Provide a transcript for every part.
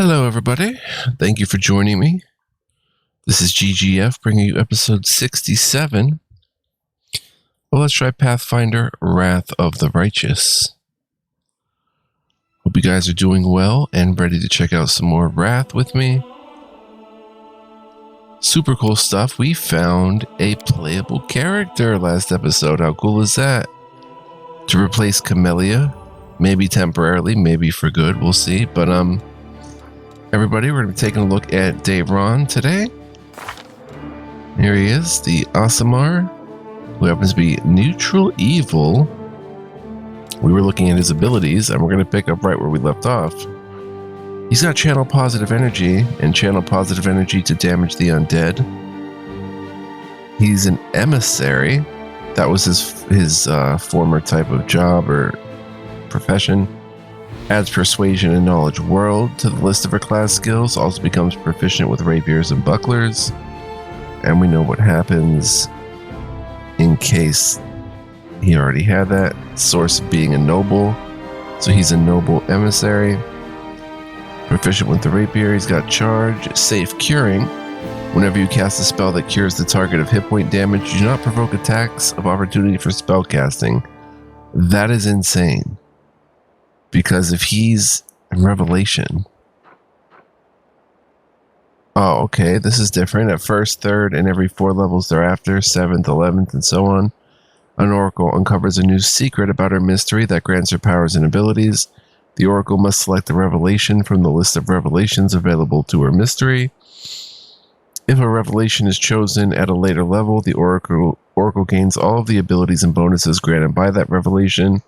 Hello, everybody. Thank you for joining me. This is GGF bringing you episode 67. Well, let's try Pathfinder, Wrath of the Righteous. Hope you guys are doing well and ready to check out some more Wrath with me. Super cool stuff. We found a playable character last episode. How cool is that? To replace Camellia. Maybe temporarily, maybe for good. We'll see. But, everybody, we're going to be taking a look at Dayron today. Here he is, the Aasimar, who happens to be neutral evil. We were looking at his abilities, and we're going to pick up right where we left off. He's got channel positive energy, and channel positive energy to damage the undead. He's an emissary. That was his former type of job or profession. Adds persuasion and knowledge world to the list of her class skills. Also becomes proficient with rapiers and bucklers. And we know what happens in case he already had that. Source of being a noble. So he's a noble emissary. Proficient with the rapier. He's got charge. Safe curing. Whenever you cast a spell that cures the target of hit point damage, do not provoke attacks of opportunity for spell casting. That is insane. Because if he's in Revelation... Oh, okay, this is different. At first, third, and every 4 levels thereafter, 7th, 11th, and so on, an oracle uncovers a new secret about her mystery that grants her powers and abilities. The oracle must select a revelation from the list of revelations available to her mystery. If a revelation is chosen at a later level, the oracle gains all of the abilities and bonuses granted by that revelation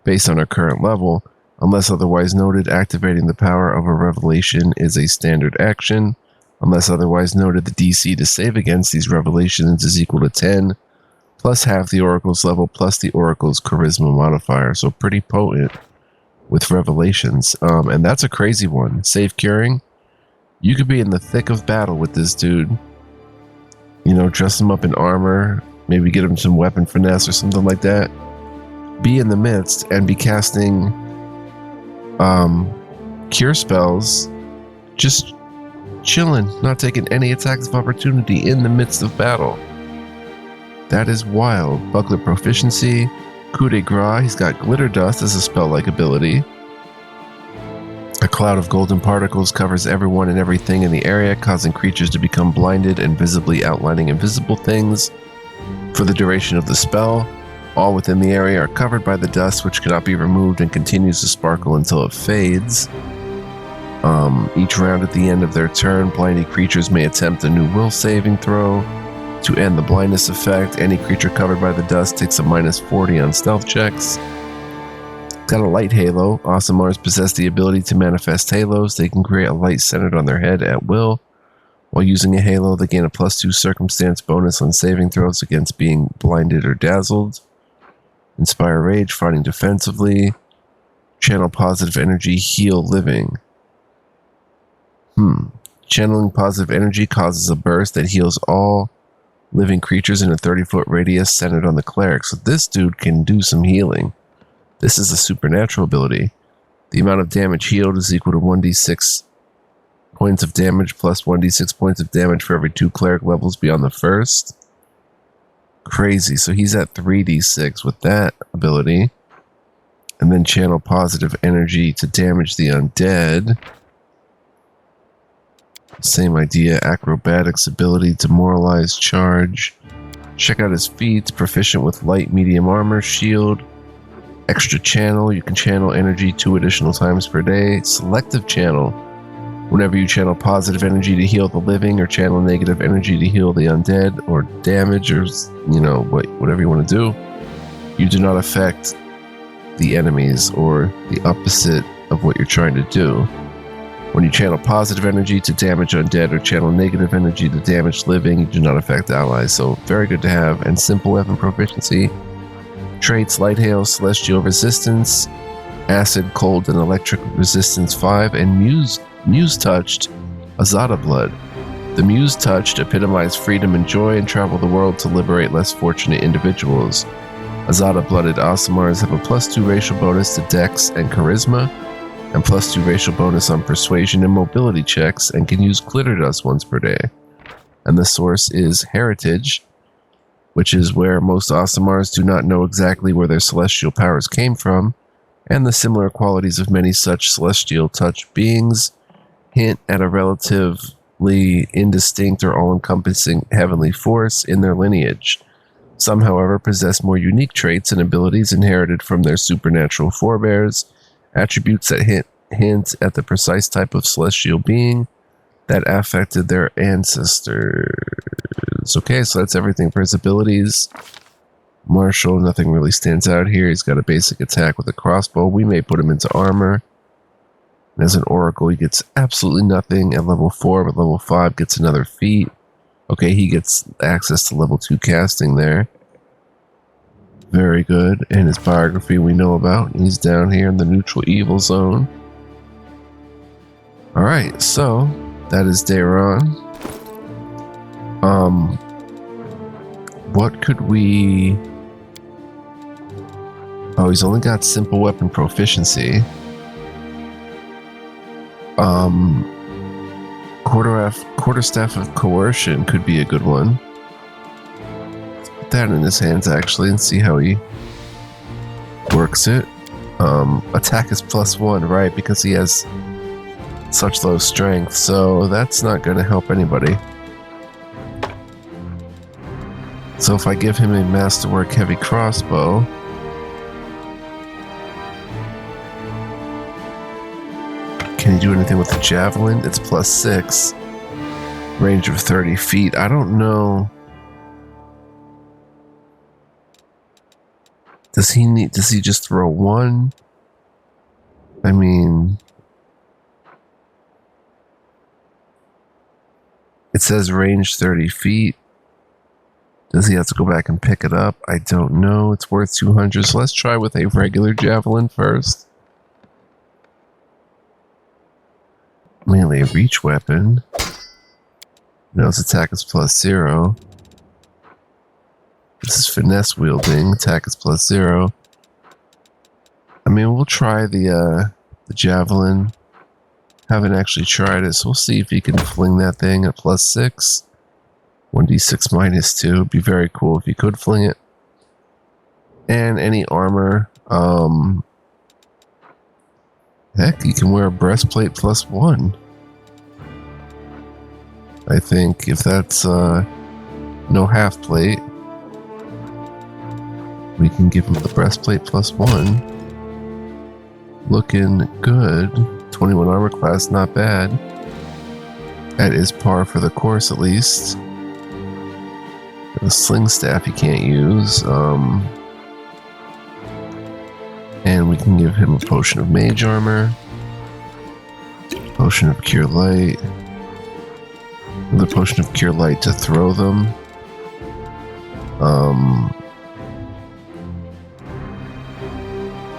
based on her current level. Unless otherwise noted, activating the power of a revelation is a standard action. Unless otherwise noted, the DC to save against these revelations is equal to 10, plus half the oracle's level, plus the oracle's charisma modifier. So pretty potent with revelations. And that's a crazy one. Safe curing. You could be in the thick of battle with this dude. You know, dress him up in armor, maybe get him some weapon finesse or something like that. Be in the midst and be casting cure spells, just chilling, not taking any attacks of opportunity in the midst of battle. That is wild. Buckler proficiency, coup de grace. He's got glitter dust as a spell-like ability. A cloud of golden particles covers everyone and everything in the area, causing creatures to become blinded and visibly outlining invisible things. For the duration of the spell, all within the area are covered by the dust, which cannot be removed and continues to sparkle until it fades. Each round at the end of their turn, blinded creatures may attempt a new will saving throw. To end the blindness effect, any creature covered by the dust takes a -40 on stealth checks. Got a light halo. Aasimars possess the ability to manifest halos. They can create a light centered on their head at will. While using a halo, they gain a +2 circumstance bonus on saving throws against being blinded or dazzled. Inspire rage, fighting defensively. Channel positive energy, heal living. Channeling positive energy causes a burst that heals all living creatures in a 30-foot radius centered on the cleric. So this dude can do some healing. This is a supernatural ability. The amount of damage healed is equal to 1d6 points of damage plus 1d6 points of damage for every 2 cleric levels beyond the first. Crazy. So he's at 3d6 with that ability. And then channel positive energy to damage the undead. Same idea. Acrobatics ability, demoralize, charge. Check out his feats. Proficient with light, medium armor, shield. Extra channel. You can channel energy 2 additional times per day. Selective channel. Whenever you channel positive energy to heal the living or channel negative energy to heal the undead or damage or, whatever you want to do, you do not affect the enemies or the opposite of what you're trying to do. When you channel positive energy to damage undead or channel negative energy to damage living, you do not affect allies. So very good to have. And simple weapon proficiency. Traits: light hail, celestial resistance, acid, cold, and electric resistance 5, and Muse touched, Azada blood. The Muse touched epitomize freedom and joy and travel the world to liberate less fortunate individuals. Azada blooded Aasimars have a +2 racial bonus to Dex and Charisma. and +2 racial bonus on persuasion and mobility checks, and can use glitter dust once per day. And the source is heritage, which is where most Asimars do not know exactly where their celestial powers came from, and the similar qualities of many such celestial touch beings hint at a relatively indistinct or all-encompassing heavenly force in their lineage. Some, however, possess more unique traits and abilities inherited from their supernatural forebears, attributes that hint at the precise type of celestial being that affected their ancestors. Okay, so that's everything for his abilities. Marshall, nothing really stands out here. He's got a basic attack with a crossbow. We may put him into armor. And as an oracle, he gets absolutely nothing at level 4, but level 5 gets another feat. Okay, he gets access to level 2 casting there. Very good. And his biography we know about. He's down here in the neutral evil zone. Alright, so that is Dayron. What could we... Oh, he's only got simple weapon proficiency. Quarterstaff of coercion could be a good one. Let's put that in his hands actually and see how he works it. Attack is +1, right? Because he has such low strength, so that's not going to help anybody. So if I give him a masterwork heavy crossbow, can he do anything with the javelin? It's +6, range of 30 feet. I don't know. Does he just throw one? I mean, it says range 30 feet. Does he have to go back and pick it up? I don't know. It's worth 200, so let's try with a regular javelin first. Melee reach weapon. No, his attack is +0. This is finesse wielding. Attack is +0. I mean, we'll try the javelin. Haven't actually tried it, so we'll see if he can fling that thing at +6. 1d6 -2. It'd be very cool if he could fling it. And any armor. Heck, he can wear a breastplate +1. I think if that's no half plate, we can give him the breastplate +1. Looking good. 21 armor class, not bad. That is par for the course at least. The sling staff he can't use. And we can give him a potion of mage armor. Potion of cure light. Another potion of cure light to throw them.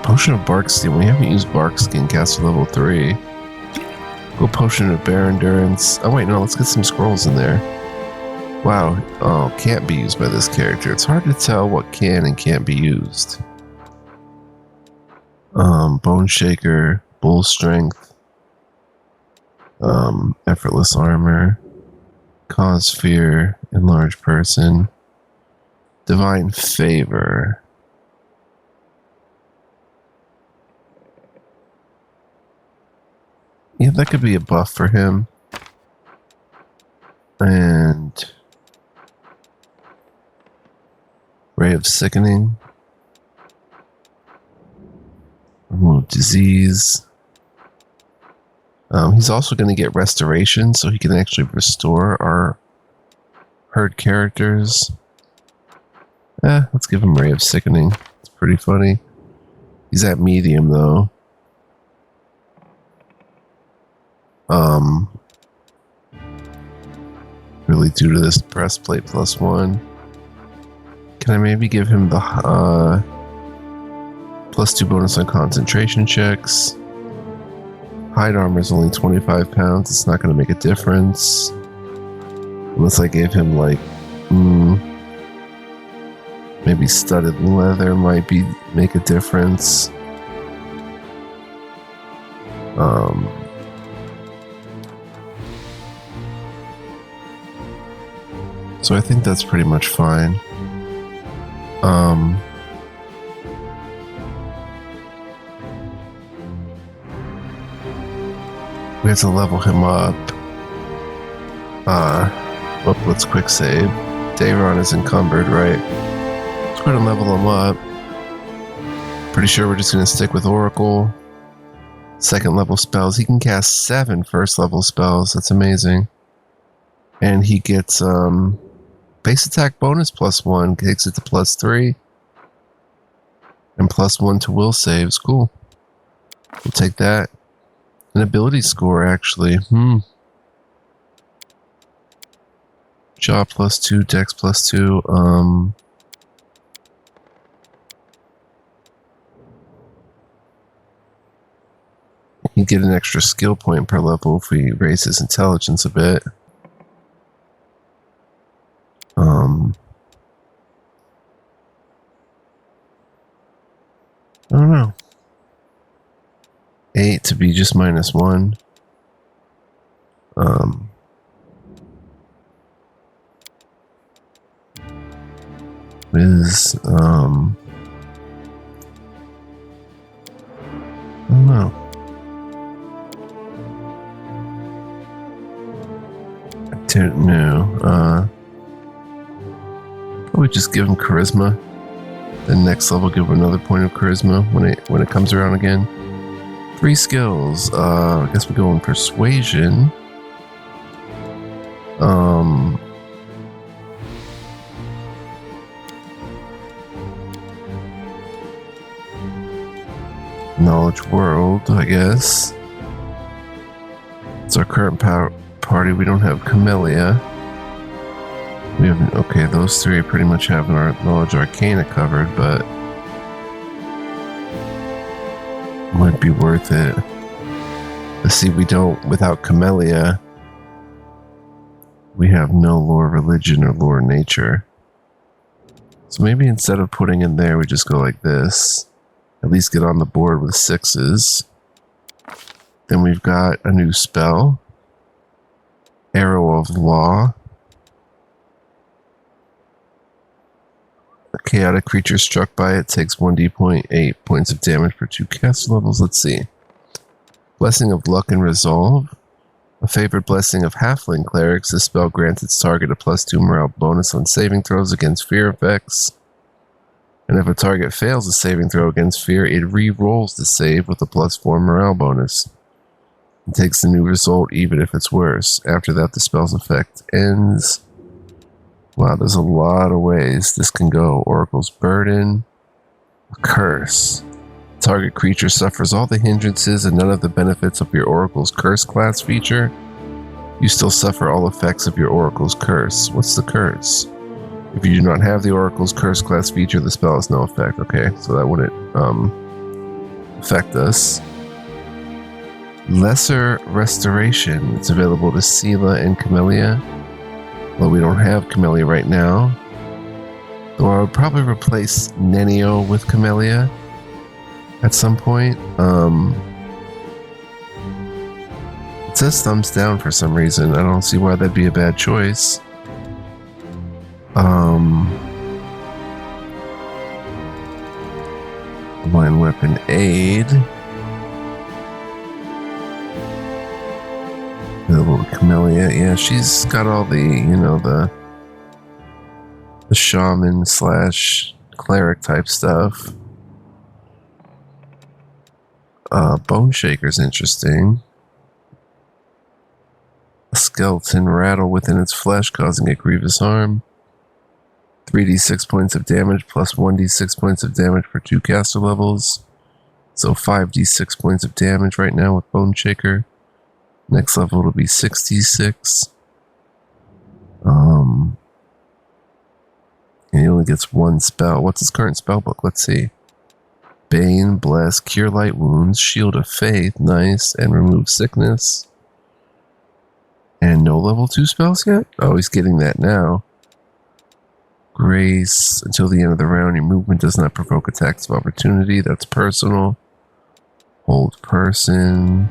Potion of bark skin. We haven't used bark skin cast for level 3. Go potion of bear endurance. Oh wait, no, let's get some scrolls in there. Wow. Oh, can't be used by this character. It's hard to tell what can and can't be used. Bone shaker, bull strength, effortless armor, cause fear, enlarge person, divine favor. Yeah, that could be a buff for him. And ray of sickening. Remove disease. He's also going to get restoration, so he can actually restore our herd characters. Let's give him ray of sickening. It's pretty funny. He's at medium though. Really due to this breastplate +1. Can I maybe give him the +2 bonus on concentration checks? Hide armor is only 25 pounds. It's not going to make a difference. Unless I gave him like, maybe studded leather might make a difference. So I think that's pretty much fine. We have to level him up. Let's quick save. Dayron is encumbered, right? Let's go ahead and level him up. Pretty sure we're just going to stick with Oracle. Second level spells. He can cast 7 first level spells. That's amazing. And he gets base attack bonus +1. Takes it to +3. And +1 to will saves. Cool. We'll take that. An ability score, actually. Jaw +2, Dex +2. You get an extra skill point per level if we raise his intelligence a bit. I don't know. 8 to be just -1. Is I don't know. I don't know. Probably just give him charisma. Then next level, give him another point of charisma when it comes around again. 3 skills. I guess we go in persuasion. Knowledge world, I guess. It's our current party. We don't have Camellia. We have, okay, those 3 pretty much have our knowledge arcana covered, but might be worth it. Let's see, we don't, without Camellia, we have no lore religion or lore nature. So maybe instead of putting in there, we just go like this. At least get on the board with 6s. Then we've got a new spell. Arrow of Law. A chaotic creature struck by it takes 1d8 points of damage for 2 caster levels. Let's see. Blessing of Luck and Resolve. A favored blessing of Halfling Clerics. This spell grants its target a +2 morale bonus on saving throws against fear effects. And if a target fails a saving throw against fear, it re-rolls the save with a +4 morale bonus. It takes the new result even if it's worse. After that, the spell's effect ends. Wow, there's a lot of ways this can go. Oracle's Burden. A curse. Target creature suffers all the hindrances and none of the benefits of your Oracle's Curse class feature. You still suffer all effects of your Oracle's Curse. What's the curse? If you do not have the Oracle's Curse class feature, the spell has no effect. Okay, so that wouldn't affect us. Lesser Restoration. It's available to Sela and Camellia. Well, we don't have Camellia right now. Though I would probably replace Nenio with Camellia at some point. It says thumbs down for some reason. I don't see why that'd be a bad choice. Line Weapon Aid. Available to Camellia. Yeah, she's got all the, you know, the shaman / cleric type stuff. Bone Shaker's interesting. A skeleton rattle within its flesh, causing a grievous harm. 3d6 points of damage plus 1d6 points of damage for 2 caster levels. So 5d6 points of damage right now with Bone Shaker. Next level it'll be 6d6. And he only gets 1 spell. What's his current spell book? Let's see. Bane, Bless, Cure Light Wounds, Shield of Faith, nice, and Remove Sickness. And no level 2 spells yet? Oh, he's getting that now. Grace, until the end of the round, your movement does not provoke attacks of opportunity. That's personal. Hold person.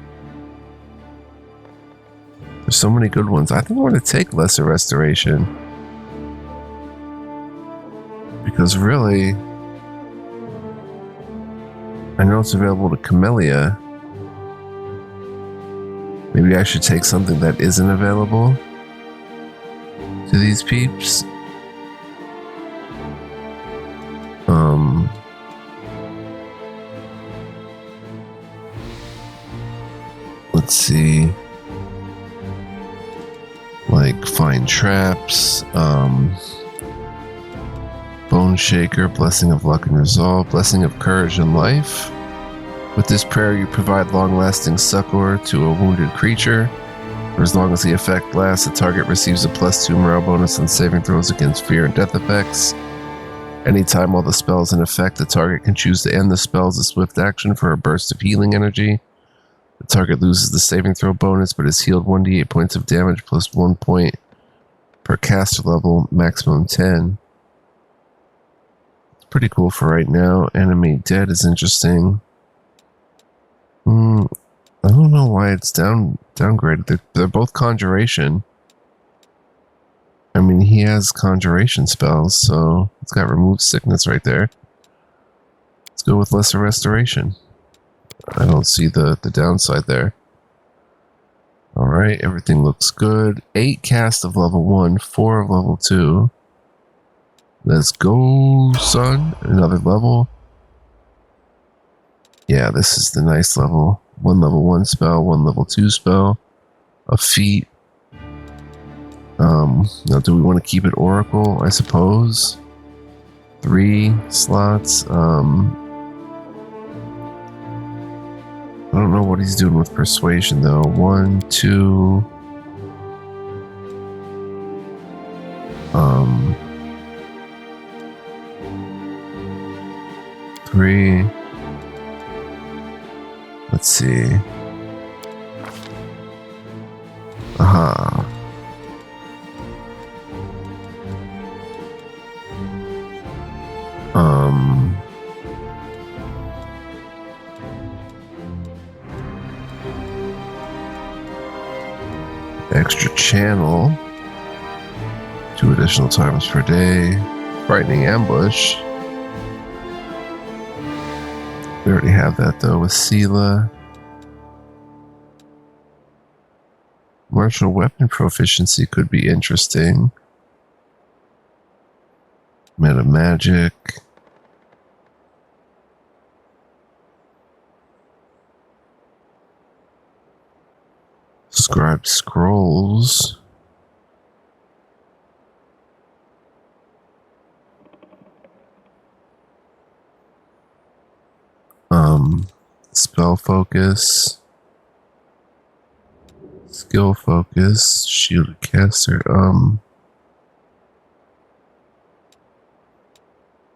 There's so many good ones. I think I'm going to take Lesser Restoration. Because really, I know it's available to Camellia. Maybe I should take something that isn't available to these peeps. Let's see. Like Find Traps, Bone Shaker, Blessing of Luck and Resolve, Blessing of Courage and Life. With this prayer, you provide long-lasting succor to a wounded creature. For as long as the effect lasts, the target receives a +2 morale bonus on saving throws against fear and death effects. Anytime while the spell is in effect, the target can choose to end the spell as a swift action for a burst of healing energy. The target loses the saving throw bonus, but is healed 1d8 points of damage plus 1 point per caster level, maximum 10. It's pretty cool for right now. Animate Dead is interesting. I don't know why it's downgraded. They're both Conjuration. I mean, he has Conjuration spells, so it's got Remove Sickness right there. Let's go with Lesser Restoration. I don't see the downside there. Alright, everything looks good. 8 cast of level 1, 4 of level 2. Let's go, son. Another level. Yeah, this is the nice level. 1 level 1 spell, 1 level 2 spell. A feat. Now do we want to keep it Oracle? I suppose. 3 slots. I don't know what he's doing with Persuasion though. 1, 2. 3. Let's see. Aha. Extra channel. 2 additional times per day. Frightening Ambush. We already have that though with Sela. Martial weapon proficiency could be interesting. Meta magic. Scribe scrolls. Spell focus. Skill focus. Shielded caster.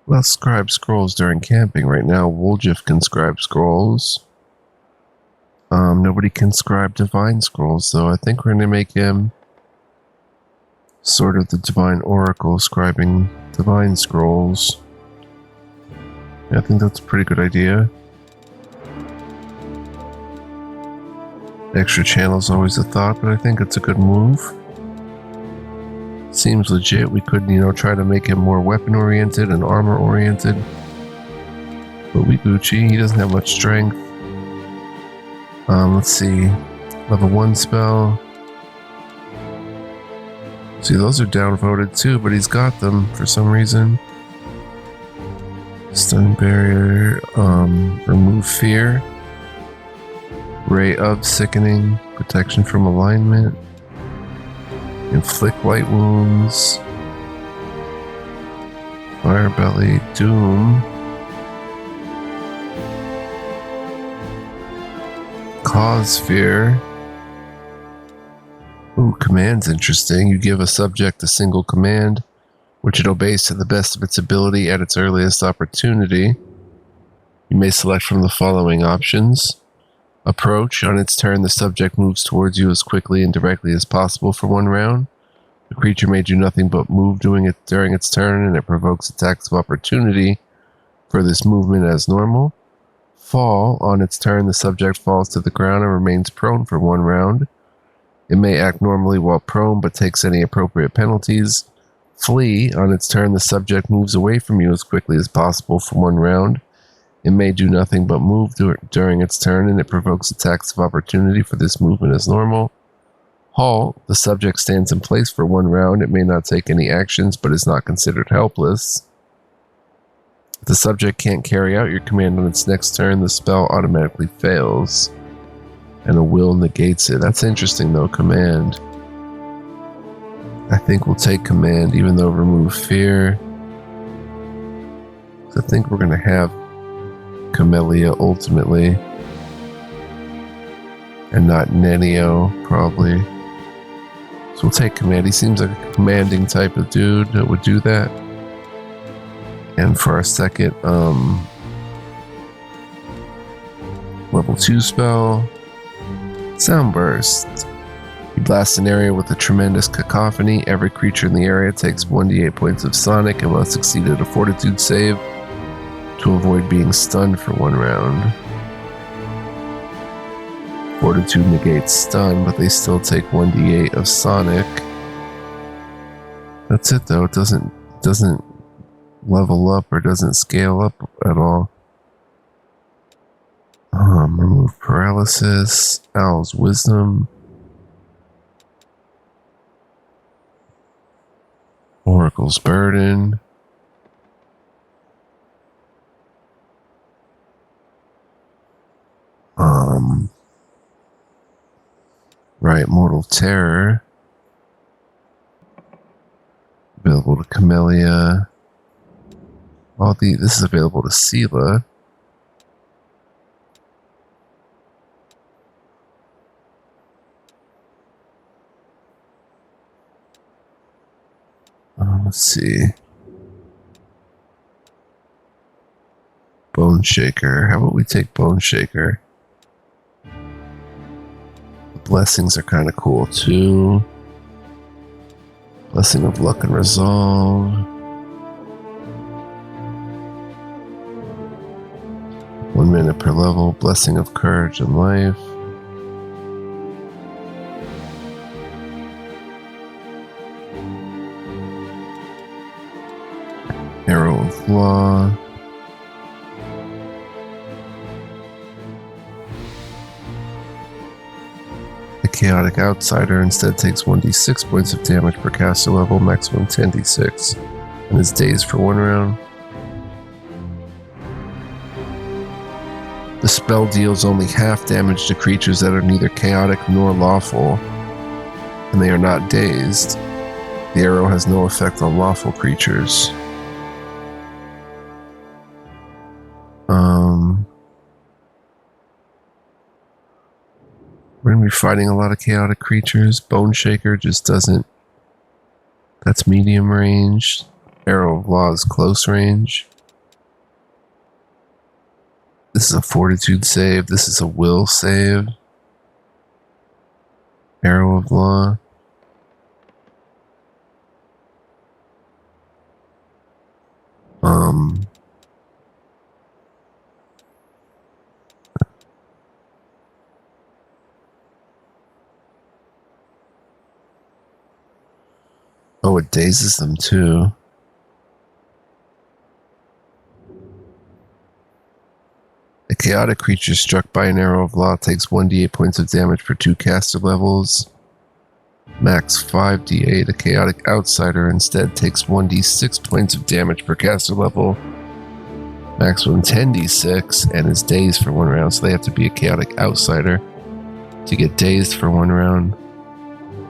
Well, scribe scrolls during camping. Right now, Woljif can scribe scrolls. Nobody can scribe divine scrolls, though. I think we're going to make him sort of the divine oracle, scribing divine scrolls. Yeah, I think that's a pretty good idea. Extra channel's always a thought, but I think it's a good move. Seems legit. We could, try to make him more weapon-oriented and armor-oriented. But we Gucci. He doesn't have much strength. Let's see. Level 1 spell. See, those are downvoted too, but he's got them for some reason. Stun barrier. Remove fear. Ray of Sickening. Protection from alignment. Inflict light wounds. Fire belly. Doom. Cause fear. Ooh, command's interesting. You give a subject a single command, which it obeys to the best of its ability at its earliest opportunity. You may select from the following options. Approach. On its turn, the subject moves towards you as quickly and directly as possible for 1 round. The creature may do nothing but move doing it during its turn, and it provokes attacks of opportunity for this movement as normal. Fall. On its turn, the subject falls to the ground and remains prone for 1 round. It may act normally while prone, but takes any appropriate penalties. Flee. On its turn, the subject moves away from you as quickly as possible for 1 round. It may do nothing but move during its turn, and it provokes attacks of opportunity for this movement as normal. Halt. The subject stands in place for 1 round. It may not take any actions, but is not considered helpless. If the subject can't carry out your command on its next turn, the spell automatically fails, and a will negates it. That's interesting, though, command. I think we'll take command, even though remove fear. I think we're going to have Camellia ultimately, and not Nenio, probably. So we'll take command. He seems like a commanding type of dude that would do that. And for our second level 2 spell, Sound Burst. You blast an area with a tremendous cacophony. Every creature in the area takes 1d8 points of sonic and must succeed at a fortitude save to avoid being stunned for 1 round. Fortitude negates stun, but they still take 1d8 of sonic. That's it, though. It doesn't level up or doesn't scale up at all. Remove paralysis. Owl's wisdom. Oracle's burden. Right, Mortal Terror. Available to Camellia. This is available to Sela. Let's see. Bone Shaker. How about we take Bone Shaker? The blessings are kind of cool too. Blessing of Luck and Resolve. One minute per level. Blessing of Courage and Life. Arrow of Law. The Chaotic Outsider instead takes 1d6 points of damage per caster level, maximum 10d6, and is dazed for 1 round. The spell deals only half damage to creatures that are neither chaotic nor lawful, and they are not dazed. The arrow has no effect on lawful creatures. We're going to be fighting a lot of chaotic creatures. Bone Shaker just doesn't... That's medium range. Arrow of Law is close range. This is a fortitude save. This is a will save. Arrow of Law. Oh, it dazes them too. A chaotic creature struck by an arrow of law takes 1d8 points of damage for 2 caster levels. Max 5d8. A chaotic outsider instead takes 1d6 points of damage per caster level. Maximum 10d6 and is dazed for 1 round. So they have to be a chaotic outsider to get dazed for 1 round.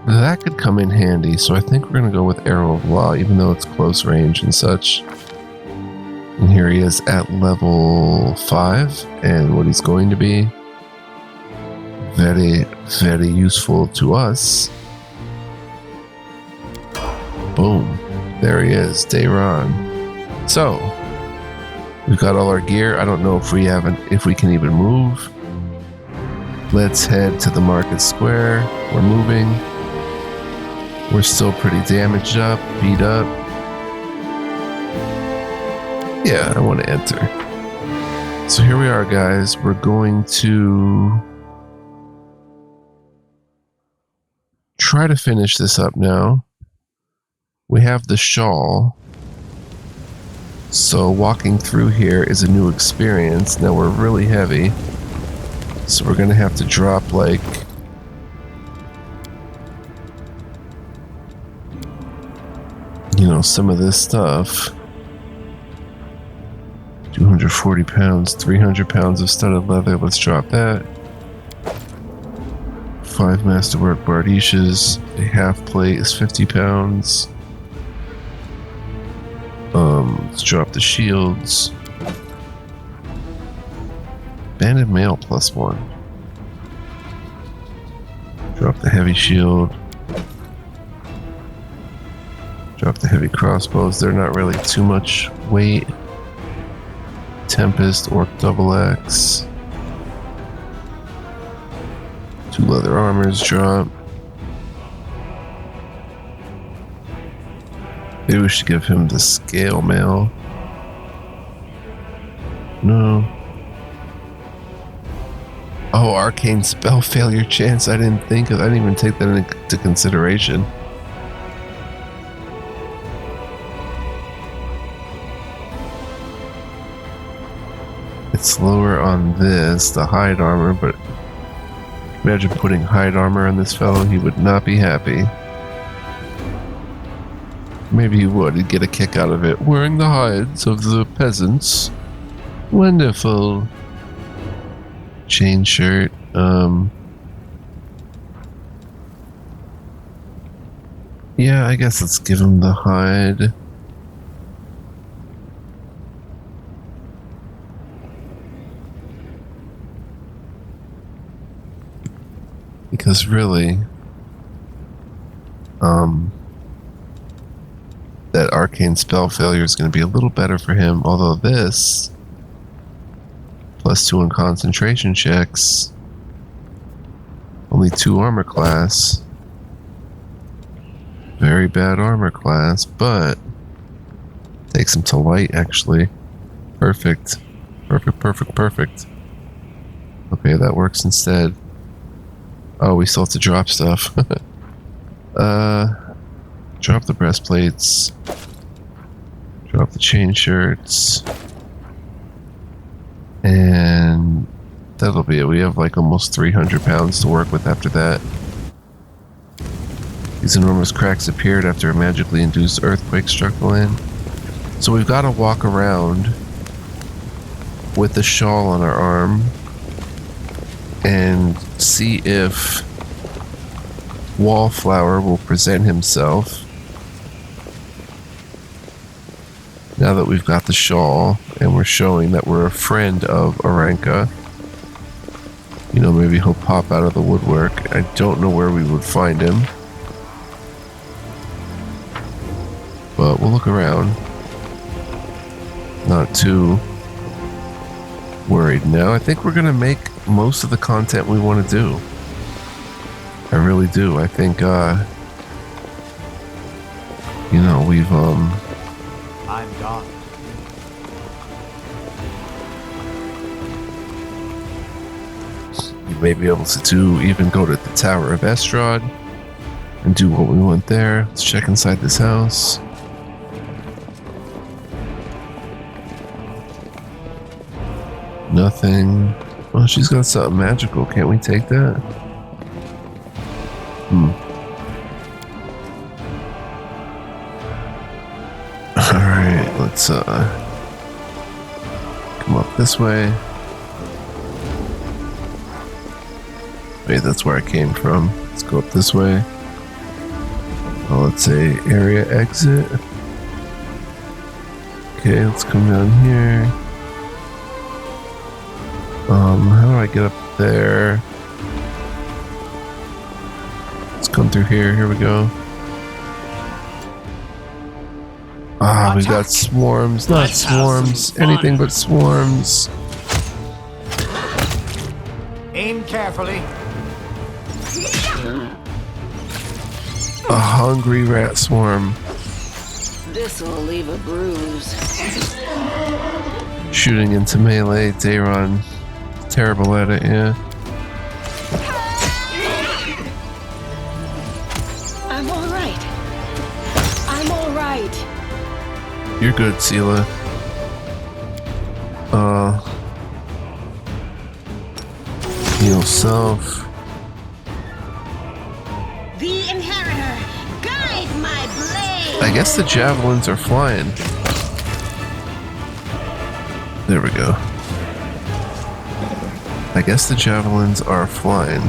That could come in handy, so I think we're going to go with Arrow of Law, even though it's close range and such. And here he is at level 5, and what he's going to be very, very useful to us. Boom. There he is, Dayron. So, we've got all our gear. I don't know if we can even move. Let's head to the market square. We're moving. We're still pretty damaged up, beat up. Yeah, I want to enter. So here we are, guys. We're going to try to finish this up now. We have the shawl. So walking through here is a new experience. Now we're really heavy. So we're going to have to drop like... you know, some of this stuff. 240 pounds, 300 pounds of studded leather. Let's drop that. 5 masterwork bardishes. A half plate is 50 pounds. Let's drop the shields. Banded mail +1. Drop the heavy shield. Drop the heavy crossbows. They're not really too much weight. Tempest, Orc double axe. 2 leather armors drop. Maybe we should give him the scale mail. No. Oh, arcane spell failure chance. I didn't think of. I didn't even take that into consideration. It's lower on this, the hide armor, but imagine putting hide armor on this fellow. He would not be happy. Maybe he would. He'd get a kick out of it. Wearing the hides of the peasants. Wonderful. Chain shirt. Yeah, I guess let's give him the hide. Because really, that arcane spell failure is going to be a little better for him, although this +2 in concentration checks, only 2 armor class, very bad armor class, but takes him to light actually. Perfect. Perfect. Okay, that works instead. Oh, we still have to drop stuff. Drop the breastplates. Drop the chain shirts. And that'll be it. We have like almost 300 pounds to work with after that. These enormous cracks appeared after a magically induced earthquake struck the land. So we've got to walk around with the shawl on our arm and see if Wallflower will present himself. Now that we've got the shawl and we're showing that we're a friend of Aranka, you know, maybe he'll pop out of the woodwork. I don't know where we would find him, but we'll look around. Not too worried now. I think we're gonna make most of the content we want to do. I really do. I think you know, we've I'm gone. you may be able to even go to the Tower of Estrad and do what we want there. Let's check inside this house. Nothing. Well, she's got something magical. Can't we take that? Alright, let's come up this way. Wait, that's where I came from. Let's go up this way. Oh, let's say area exit. Okay, let's come down here. How do I get up there? Let's come through here. Here we go. Ah, we've got swarms. Not swarms. Anything but swarms. Aim carefully. A hungry rat swarm. This'll leave a bruise. Shooting into melee. Dayron. Terrible at it, yeah. I'm all right. I'm all right. You're good, Sela. Heal self. The Inheritor, guide my blade. I guess the javelins are flying. There we go. I guess the javelins are flying.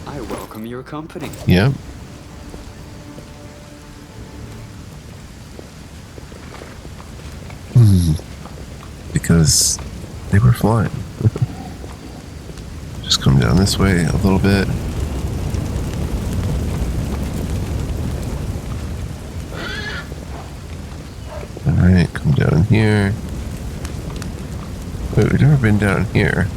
I welcome your company. Yep. Because they were flying. Just come down this way a little bit. Alright, come down here. Wait, we've never been down here.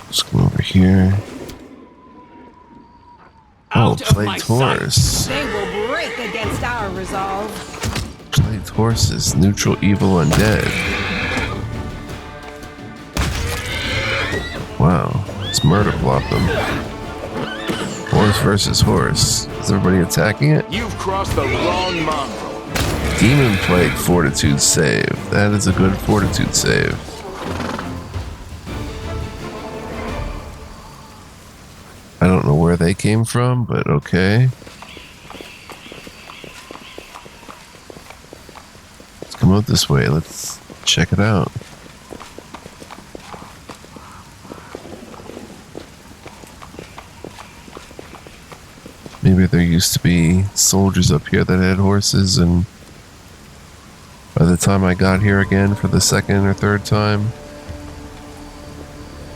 Let's go over here. Oh, plagued horse. They will break against our resolve. Plagued horses, neutral, evil, undead. Wow, let's murder block them. Horse versus horse. Is everybody attacking it? You've crossed the wrong mongrel. Demon plague fortitude save. That is a good fortitude save. I don't know where they came from, but okay. Let's come out this way. Let's check it out. Maybe there used to be soldiers up here that had horses, and by the time I got here again for the second or third time,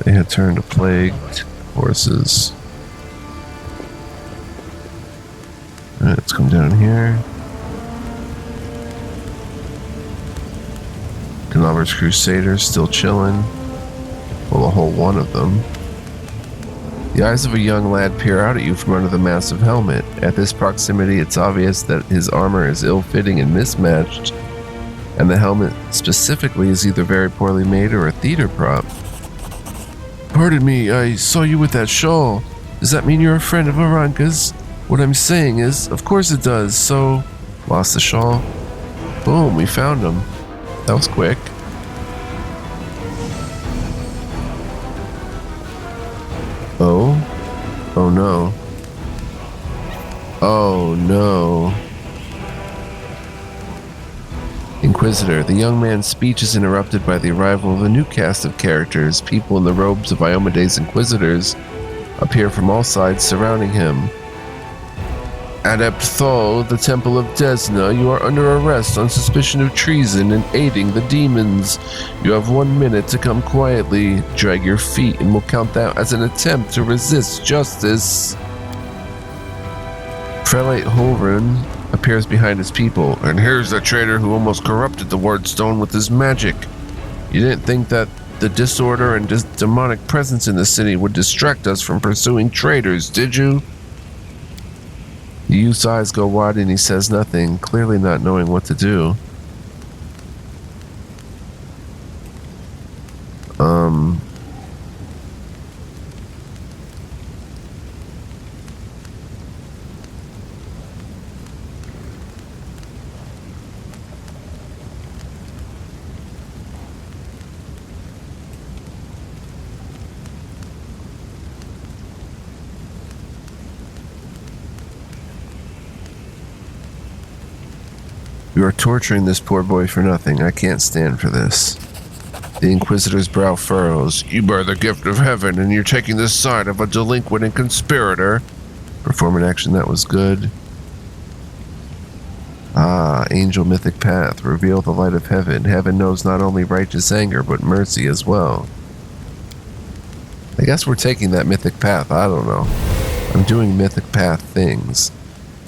they had turned to plagued horses. Alright, let's come down here. Canaver's Crusaders still chilling. Well, a whole one of them. The eyes of a young lad peer out at you from under the massive helmet. At this proximity, it's obvious that his armor is ill-fitting and mismatched, and the helmet specifically is either very poorly made or a theater prop. Pardon me, I saw you with that shawl. Does that mean you're a friend of Aranka's? What I'm saying is, of course it does, so... Lost the shawl. Boom, we found him. That was quick. Oh? Oh no. Oh no. Inquisitor, the young man's speech is interrupted by the arrival of a new cast of characters. People in the robes of Iomede's Inquisitors appear from all sides surrounding him. Adept Thol, the Temple of DESNA, you are under arrest on suspicion of treason and aiding the demons. You have 1 minute to come quietly. Drag your feet and we'll count that as an attempt to resist justice. Prelate Holrun appears behind his people. And here's the traitor who almost corrupted the Ward Stone with his magic. You didn't think that the disorder and demonic presence in the city would distract us from pursuing traitors, did you? The youth's eyes go wide and he says nothing, clearly not knowing what to do. You are torturing this poor boy for nothing. I can't stand for this. The Inquisitor's brow furrows. You bear the gift of heaven, and you're taking the side of a delinquent and conspirator. Perform an action that was good. Ah, Angel Mythic Path. Reveal the light of heaven. Heaven knows not only righteous anger, but mercy as well. I guess we're taking that Mythic Path. I don't know. I'm doing Mythic Path things.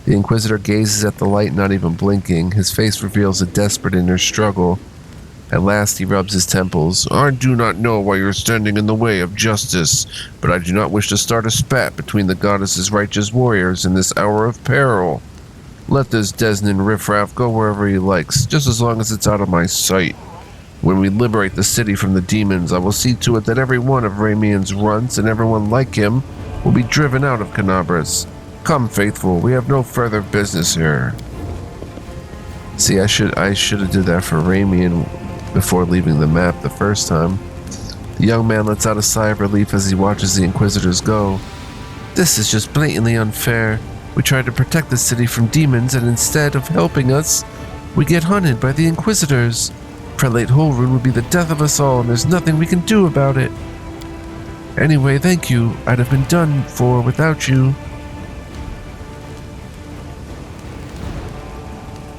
The Inquisitor gazes at the light, not even blinking. His face reveals a desperate inner struggle. At last he rubs his temples. I do not know why you're standing in the way of justice, but I do not wish to start a spat between the goddess's righteous warriors in this hour of peril. Let this DESNA riffraff go wherever he likes, just as long as it's out of my sight. When we liberate the city from the demons, I will see to it that every one of Ramian's runts and everyone like him will be driven out of Canabras. Come, faithful, we have no further business here. See, I should have did that for Ramian before leaving the map the first time. The young man lets out a sigh of relief as he watches the Inquisitors go. This is just blatantly unfair. We tried to protect the city from demons, and instead of helping us, we get hunted by the Inquisitors. Prelate Holrun would be the death of us all, and there's nothing we can do about it. Anyway, thank you. I'd have been done for without you.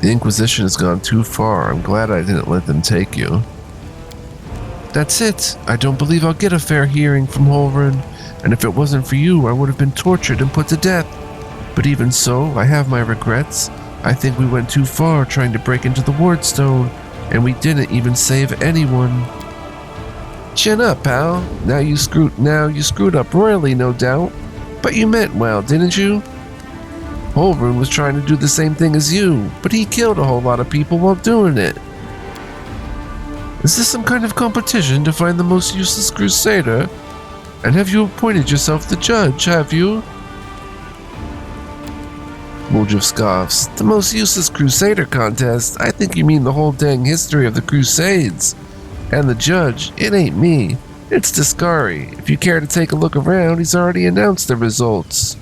The Inquisition has gone too far. I'm glad I didn't let them take you. That's it. I don't believe I'll get a fair hearing from Holrun, and if it wasn't for you, I would have been tortured and put to death. But even so, I have my regrets. I think we went too far trying to break into the Wardstone, and we didn't even save anyone. Chin up, pal. Now you screwed up royally, no doubt. But you meant well, didn't you? Holrun was trying to do the same thing as you, but he killed a whole lot of people while doing it. Is this some kind of competition to find the most useless crusader? And have you appointed yourself the judge, have you? Muljiv scoffs. The most useless crusader contest? I think you mean the whole dang history of the Crusades. And the judge, it ain't me. It's Discari. If you care to take a look around, he's already announced the results.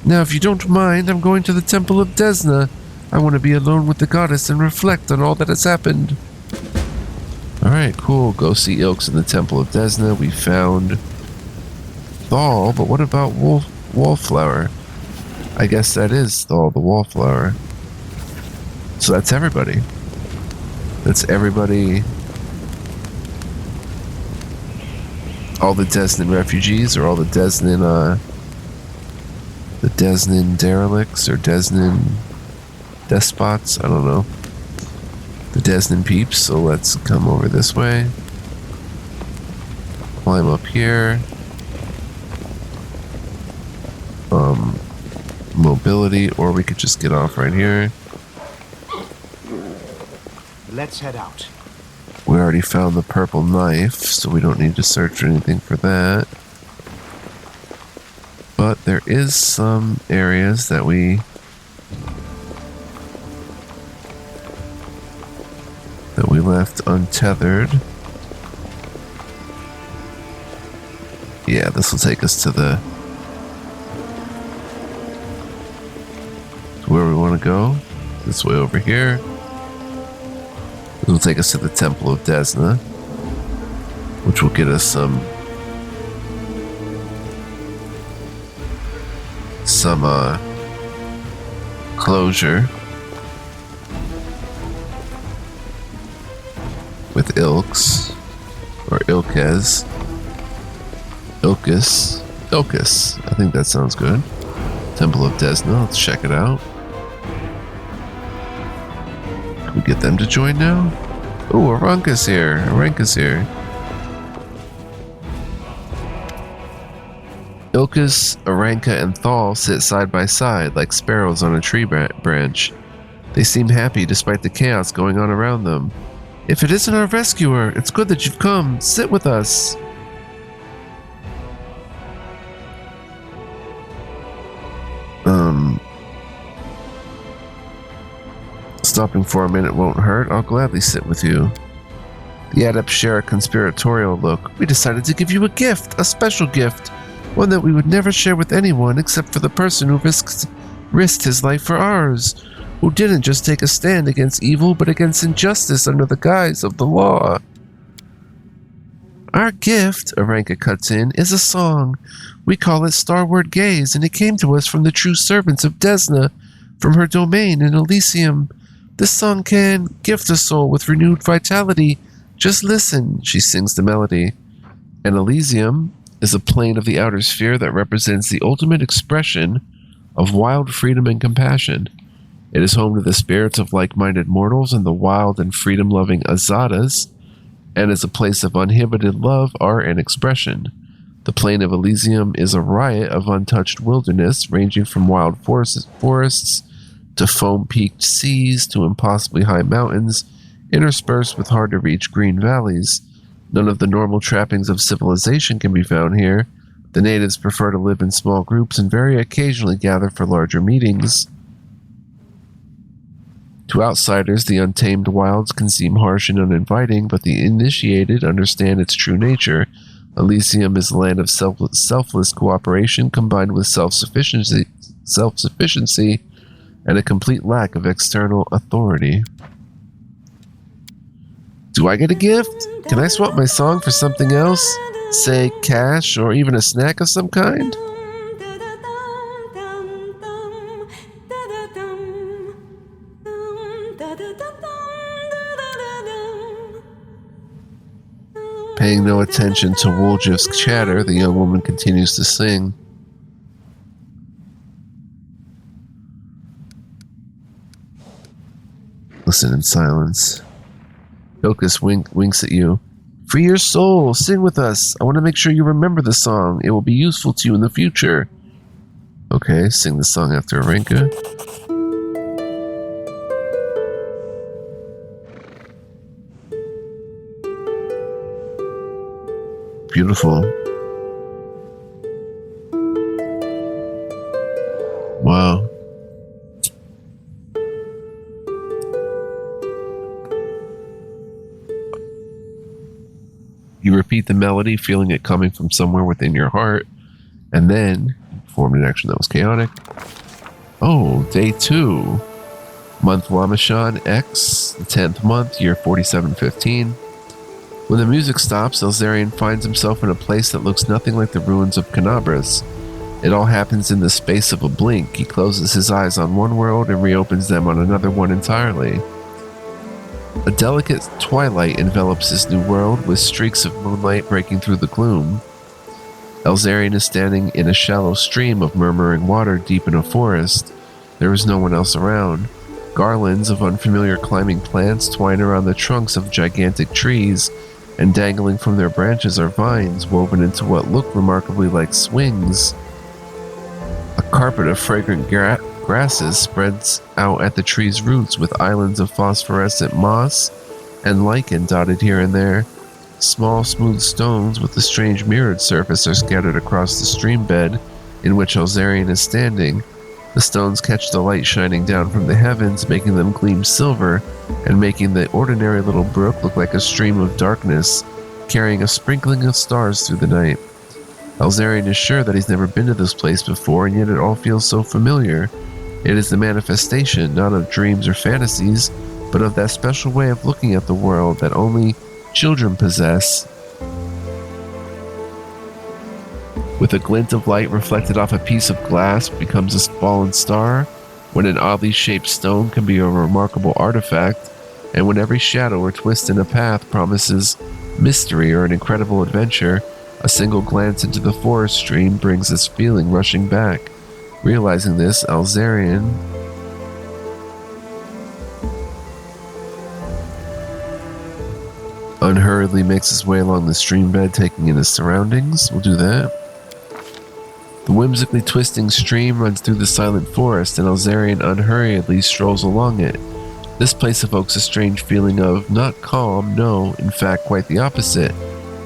Now, if you don't mind, I'm going to the Temple of DESNA. I want to be alone with the goddess and reflect on all that has happened. Alright, cool. Go see Ilks in the Temple of DESNA. We found Thal, but what about Wallflower? I guess that is Thal, the Wallflower. So that's everybody. That's everybody. All the Desnan refugees, or all the Desnan, derelicts, or Desnan despots, I don't know. The Desnan peeps, so let's come over this way. Climb up here. Mobility, or we could just get off right here. Let's head out. We already found the purple knife, so we don't need to search for anything for that. But there is some areas that we left untethered. Yeah, this will take us to where we want to go. This way over here. This will take us to the Temple of DESNA, which will get us some closure with Ilks, or Ilkes. Ilkus. I think that sounds good. Temple of DESNA, let's check it out. Can we get them to join now? Oh, Aranka's here. Ilkus, Aranka, and Thal sit side by side like sparrows on a tree branch. They seem happy despite the chaos going on around them. If it isn't our rescuer, it's good that you've come. Sit with us. Stopping for a minute won't hurt. I'll gladly sit with you. The adepts share a conspiratorial look. We decided to give you a gift, a special gift. One that we would never share with anyone except for the person who risked his life for ours, who didn't just take a stand against evil but against injustice under the guise of the law. Our gift, Aranka cuts in, is a song. We call it Starward Gaze, and it came to us from the true servants of DESNA, from her domain in Elysium. This song can gift a soul with renewed vitality. Just listen, she sings the melody. And Elysium is a plane of the outer sphere that represents the ultimate expression of wild freedom and compassion. It is home to the spirits of like-minded mortals and the wild and freedom-loving Azadas, and is a place of uninhibited love, art, and expression. The plain of Elysium is a riot of untouched wilderness, ranging from wild forests to foam-peaked seas to impossibly high mountains, interspersed with hard-to-reach green valleys. None of the normal trappings of civilization can be found here. The natives prefer to live in small groups and very occasionally gather for larger meetings. To outsiders, the untamed wilds can seem harsh and uninviting, but the initiated understand its true nature. Elysium is a land of selfless cooperation combined with self-sufficiency and a complete lack of external authority. Do I get a gift? Can I swap my song for something else? Say cash or even a snack of some kind? Paying no attention to Woljif's chatter, the young woman continues to sing. Listen in silence. Ilkus winks at you. Free your soul, sing with us. I want to make sure you remember the song. It will be useful to you in the future. Okay, sing the song after Arinka. Beautiful. Wow. You repeat the melody, feeling it coming from somewhere within your heart, and then performed an action that was chaotic. Oh, day 2. Month Lamashon X, the 10th month, year 4715. When the music stops, Elzarian finds himself in a place that looks nothing like the ruins of Canabras. It all happens in the space of a blink. He closes his eyes on one world and reopens them on another one entirely. A delicate twilight envelops this new world, with streaks of moonlight breaking through the gloom. Elzarian is standing in a shallow stream of murmuring water deep in a forest. There is no one else around. Garlands of unfamiliar climbing plants twine around the trunks of gigantic trees, and dangling from their branches are vines woven into what look remarkably like swings. A carpet of fragrant grasses spreads out at the tree's roots, with islands of phosphorescent moss and lichen dotted here and there. Small, smooth stones with a strange mirrored surface are scattered across the stream bed in which Elzarian is standing. The stones catch the light shining down from the heavens, making them gleam silver, and making the ordinary little brook look like a stream of darkness, carrying a sprinkling of stars through the night. Elzarian is sure that he's never been to this place before, and yet it all feels so familiar. It is the manifestation, not of dreams or fantasies, but of that special way of looking at the world that only children possess. With a glint of light reflected off a piece of glass becomes a fallen star, when an oddly shaped stone can be a remarkable artifact, and when every shadow or twist in a path promises mystery or an incredible adventure, a single glance into the forest stream brings this feeling rushing back. Realizing this, Elzarian unhurriedly makes his way along the stream bed, taking in his surroundings. We'll do that. The whimsically twisting stream runs through the silent forest, and Elzarian unhurriedly strolls along it. This place evokes a strange feeling of not calm, no, in fact quite the opposite,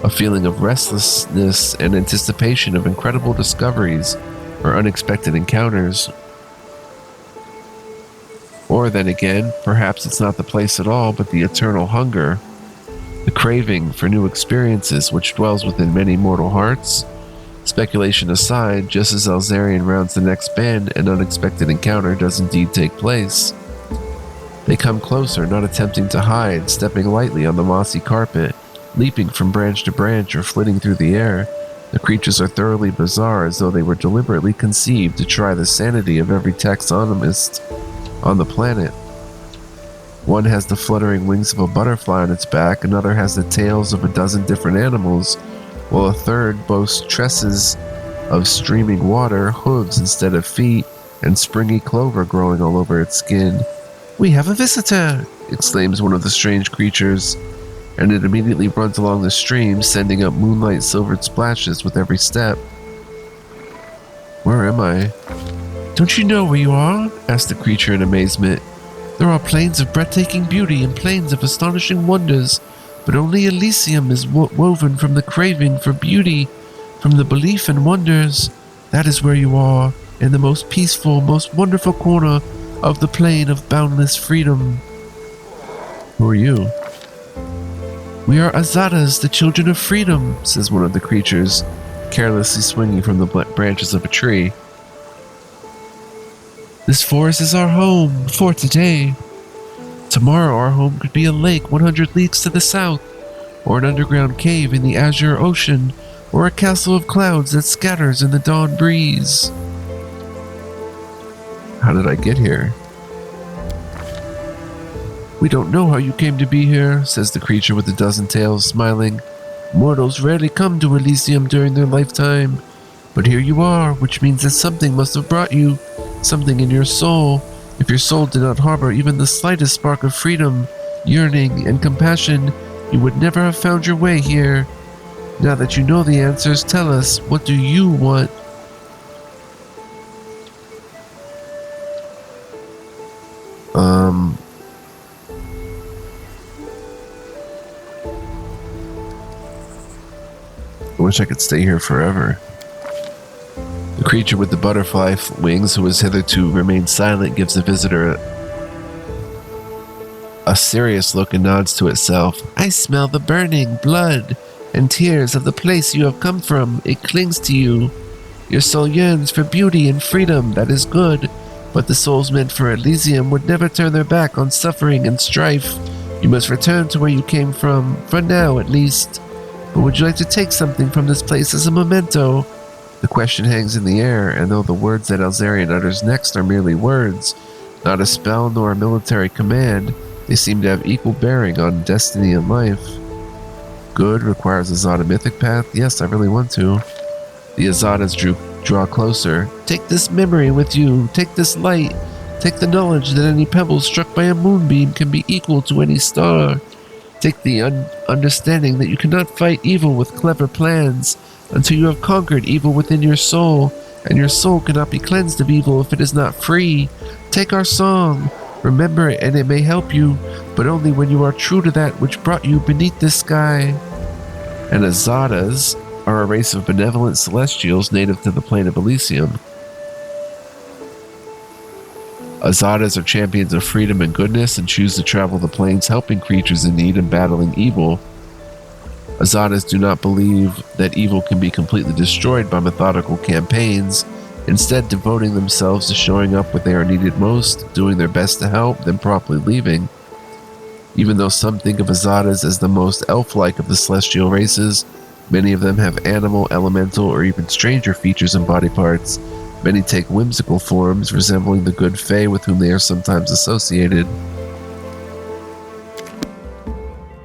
a feeling of restlessness and anticipation of incredible discoveries or unexpected encounters. Or then again, perhaps it's not the place at all, but the eternal hunger, the craving for new experiences which dwells within many mortal hearts. Speculation aside, just as Elzarian rounds the next bend, an unexpected encounter does indeed take place. They come closer, not attempting to hide, stepping lightly on the mossy carpet, leaping from branch to branch or flitting through the air. The creatures are thoroughly bizarre, as though they were deliberately conceived to try the sanity of every taxonomist on the planet. One has the fluttering wings of a butterfly on its back, another has the tails of a dozen different animals, while a third boasts tresses of streaming water, hooves instead of feet, and springy clover growing all over its skin. "We have a visitor!" exclaims one of the strange creatures, and it immediately runs along the stream, sending up moonlight-silvered splashes with every step. Where am I? Don't you know where you are? Asked the creature in amazement. There are plains of breathtaking beauty and plains of astonishing wonders, but only Elysium is woven from the craving for beauty, from the belief in wonders. That is where you are, in the most peaceful, most wonderful corner of the plain of boundless freedom. Who are you? We are Azadas, the children of freedom, says one of the creatures, carelessly swinging from the branches of a tree. This forest is our home for today. Tomorrow our home could be a lake 100 leagues to the south, or an underground cave in the azure ocean, or a castle of clouds that scatters in the dawn breeze. How did I get here? We don't know how you came to be here, says the creature with a dozen tails, smiling. Mortals rarely come to Elysium during their lifetime, but here you are, which means that something must have brought you, something in your soul. If your soul did not harbor even the slightest spark of freedom, yearning, and compassion, you would never have found your way here. Now that you know the answers, tell us, what do you want? I wish I could stay here forever. The creature with the butterfly wings, who has hitherto remained silent, gives the visitor a serious look and nods to itself. I smell the burning blood and tears of the place you have come from. It clings to you. Your soul yearns for beauty and freedom. That is good. But the souls meant for Elysium would never turn their back on suffering and strife. You must return to where you came from, for now at least. But would you like to take something from this place as a memento? The question hangs in the air, and though the words that Elzarian utters next are merely words, not a spell nor a military command, they seem to have equal bearing on destiny and life. Good requires a Azada mythic path? Yes, I really want to. The Azadas draw closer. Take this memory with you. Take this light. Take the knowledge that any pebble struck by a moonbeam can be equal to any star. Take the understanding that you cannot fight evil with clever plans until you have conquered evil within your soul, and your soul cannot be cleansed of evil if it is not free. Take our song. Remember it, and it may help you, but only when you are true to that which brought you beneath this sky. And Azadas are a race of benevolent celestials native to the plane of Elysium. Azadas are champions of freedom and goodness and choose to travel the plains, helping creatures in need and battling evil. Azadas do not believe that evil can be completely destroyed by methodical campaigns, instead devoting themselves to showing up when they are needed most, doing their best to help, then promptly leaving. Even though some think of Azadas as the most elf-like of the celestial races, many of them have animal, elemental, or even stranger features and body parts. Many take whimsical forms, resembling the good fae with whom they are sometimes associated.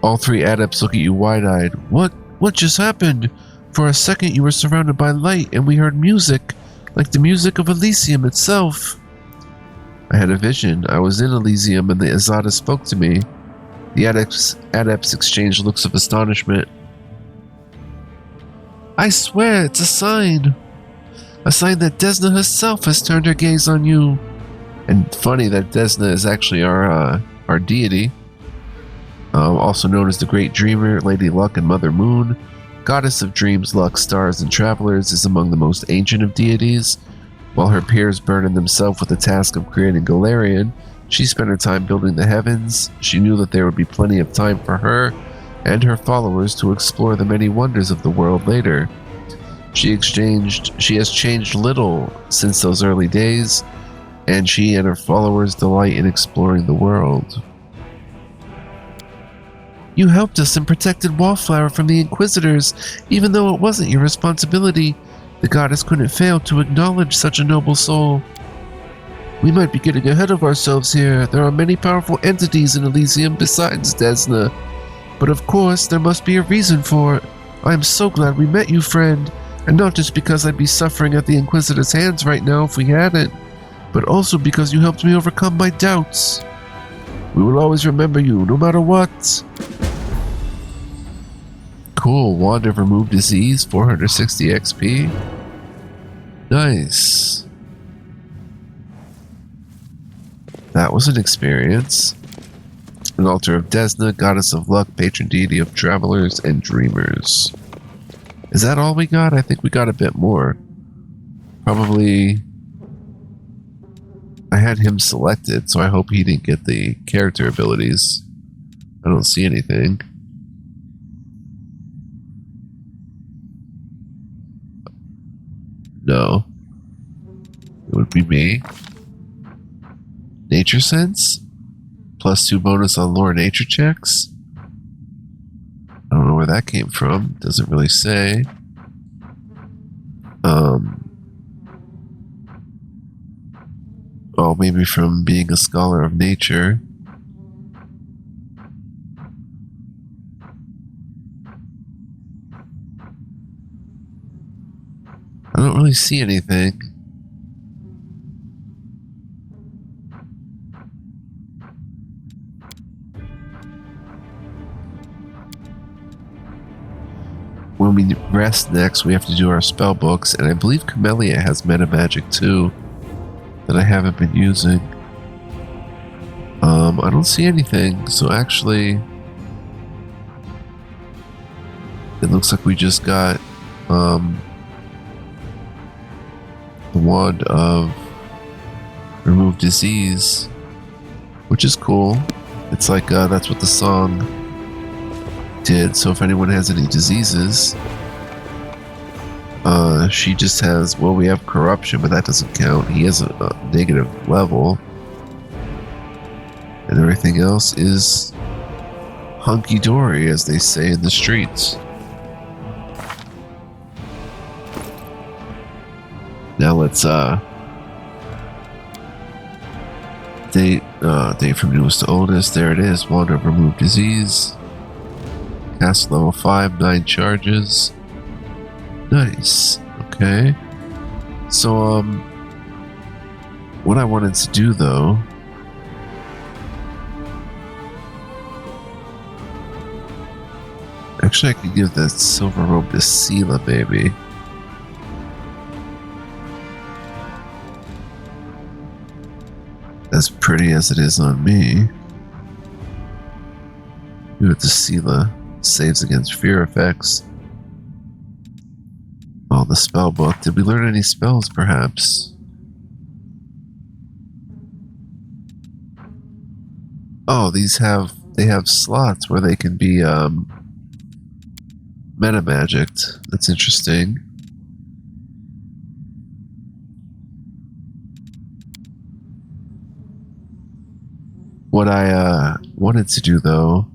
All three adepts look at you wide-eyed. What just happened? For a second you were surrounded by light, and we heard music, like the music of Elysium itself. I had a vision. I was in Elysium, and the Azada spoke to me. The adepts exchanged looks of astonishment. I swear, it's a sign. A sign that DESNA herself has turned her gaze on you. And funny that DESNA is actually our deity. Also known as the Great Dreamer, Lady Luck, and Mother Moon. Goddess of dreams, luck, stars, and travelers, is among the most ancient of deities. While her peers burdened themselves with the task of creating Galarian, she spent her time building the heavens. She knew that there would be plenty of time for her and her followers to explore the many wonders of the world later. She has changed little since those early days, and she and her followers delight in exploring the world. You helped us and protected Wallflower from the Inquisitors, even though it wasn't your responsibility. The goddess couldn't fail to acknowledge such a noble soul. We might be getting ahead of ourselves here. There are many powerful entities in Elysium besides DESNA. But of course, there must be a reason for it. I am so glad we met you, friend. And not just because I'd be suffering at the Inquisitor's hands right now if we hadn't, but also because you helped me overcome my doubts. We will always remember you, no matter what. Cool, Wand of Remove Disease, 460 XP. Nice. That was an experience. An altar of DESNA, goddess of luck, patron deity of travelers and dreamers. Is that all we got? I think we got a bit more. Probably... I had him selected, so I hope he didn't get the character abilities. I don't see anything. No. It would be me. Nature sense? +2 bonus on lore nature checks? I don't know where that came from. Doesn't really say. Oh, maybe from being a scholar of nature. I don't really see anything. When we rest next, we have to do our spell books, and I believe Camellia has meta magic too that I haven't been using. I don't see anything, so actually it looks like we just got the wand of remove disease, which is cool. It's like that's what the song did. So if anyone has any diseases, she just has, well, we have corruption, but that doesn't count. He has a negative level, and everything else is hunky-dory, as they say in the streets. Now let's date from newest to oldest. There it is. Wand of remove disease. Cast level 5, 9 charges. Nice. Okay. So, what I wanted to do, though... Actually, I could give that silver robe to Sela, baby. As pretty as it is on me. Give it to Sela. Saves against fear effects. Oh, the spell book. Did we learn any spells, perhaps? Oh, they have slots where they can be meta magicked. That's interesting. What I wanted to do, though,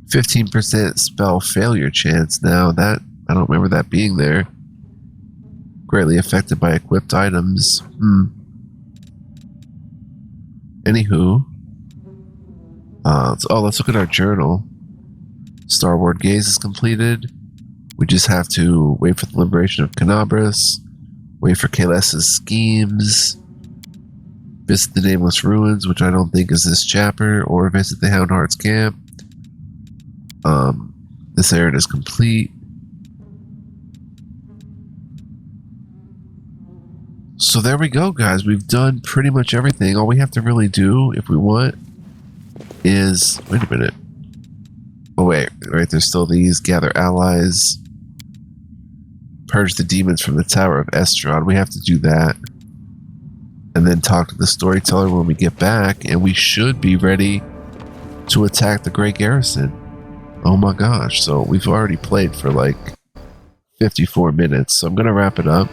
15% spell failure chance. Now that I don't remember that being there. Greatly affected by equipped items. Anywho, let's look at our journal. Starward Gaze is completed. We just have to wait for the liberation of Canabras, wait for Kales's schemes, visit the Nameless Ruins, which I don't think is this chapter, or visit the Houndheart's camp. This errand is complete. So there we go, guys. We've done pretty much everything. All we have to really do, if we want, is... Wait a minute. Oh, wait. Right, there's still these. Gather allies. Purge the demons from the Tower of Estrad. We have to do that. And then talk to the storyteller when we get back. And we should be ready to attack the Great Garrison. Oh my gosh. So we've already played for like 54 minutes. So I'm going to wrap it up.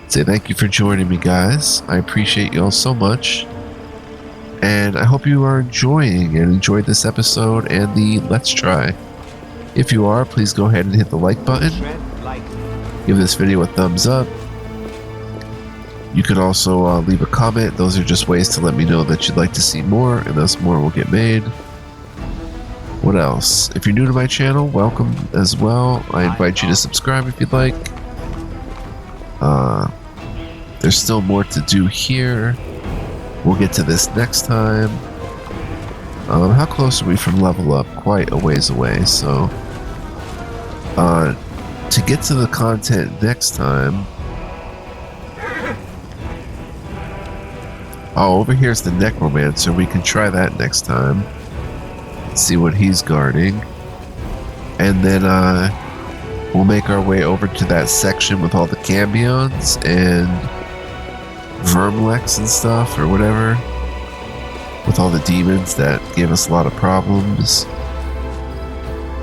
Say thank you for joining me, guys. I appreciate you all so much. And I hope you are enjoying and enjoyed this episode and the Let's Try. If you are, please go ahead and hit the like button. Give this video a thumbs up. You can also leave a comment. Those are just ways to let me know that you'd like to see more, and thus more will get made. What else? If you're new to my channel, welcome as well. I invite you to subscribe if you'd like. There's still more to do here. We'll get to this next time. How close are we from level up? Quite a ways away, so... to get to the content next time... Oh, over here's the Necromancer. We can try that next time. See what he's guarding. And then we'll make our way over to that section with all the Cambions and Vermlex and stuff, or whatever. With all the demons that gave us a lot of problems.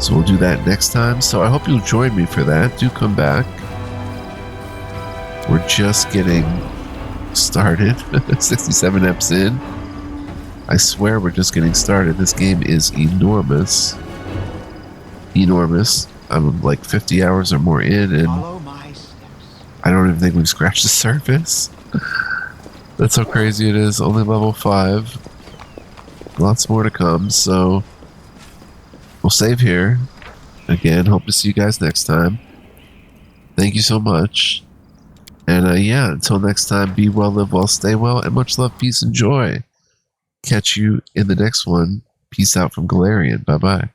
So we'll do that next time. So I hope you'll join me for that. Do come back. We're just getting started. 67 eps in. I swear we're just getting started. This game is enormous. Enormous. I'm like 50 hours or more in, and Follow my steps. I don't even think we've scratched the surface. That's how crazy it is. Only level 5. Lots more to come, so we'll save here. Again, hope to see you guys next time. Thank you so much. And yeah, until next time, be well, live well, stay well, and much love, peace, and joy. Catch you in the next one. Peace out from Galarian. Bye-bye.